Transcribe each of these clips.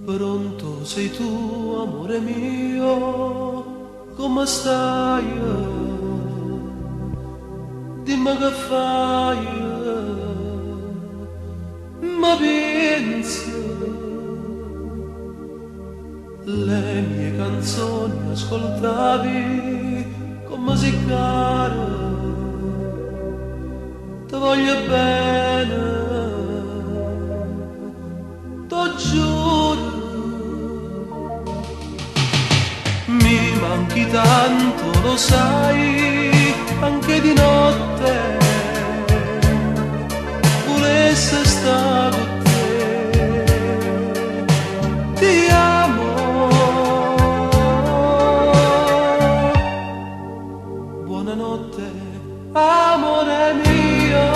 Pronto sei tu, amore mio, come stai? Dimmi che fai, ma pensi, le mie canzoni ascoltavi come si cara, ti voglio bene, t'ho giuro. Mi manchi tanto, lo sai, anche di notte volesse stare con te. Ti amo, buonanotte, amore mio,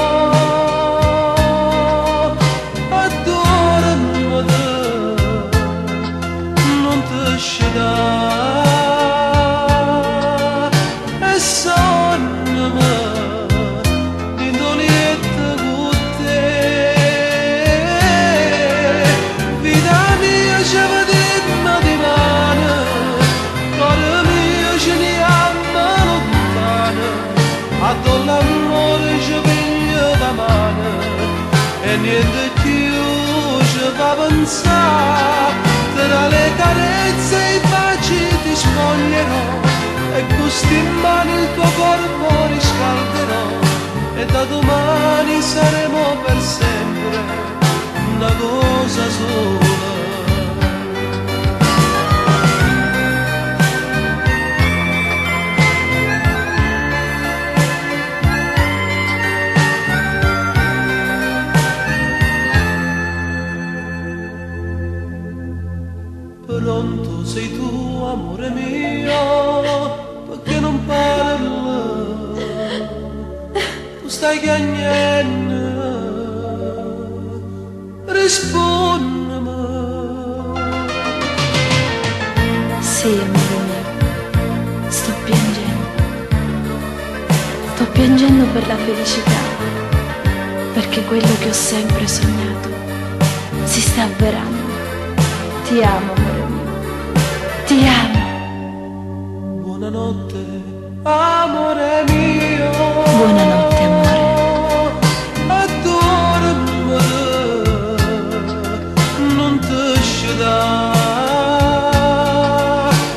adorami te, non ti scidare. E niente più ci fa pensare, tra le carezze e i baci ti spoglierò, e questi in mano il tuo corpo riscalderò, e da domani saremo per sempre una cosa sola. Pronto sei tu, amore mio, perché non parli? Tu stai chiagnendo, rispondimi. Sì, amore mio, sto piangendo. Sto piangendo per la felicità, perché quello che ho sempre sognato si sta avverando. Ti amo, amore mio, ti amo. Buonanotte, amore mio. Buonanotte, amore. Adorami, non ti scidare,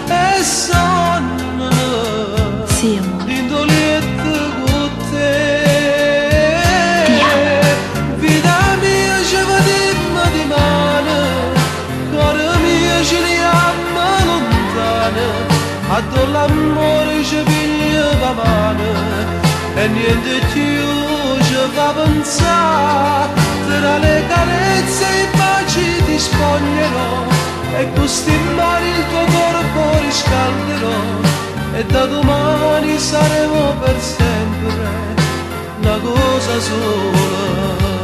e sonnami. Sì, amore. Indoliette con te. Ti amo. Vita mia, ci vediamo di mano, cuore mio ci liamo lontano, addo l'amore ci piglia la mano, e niente più ci fa pensare, tra le carezze e i baci ti spoglierò, e questi in mano il tuo corpo riscalderò, e da domani saremo per sempre una cosa sola.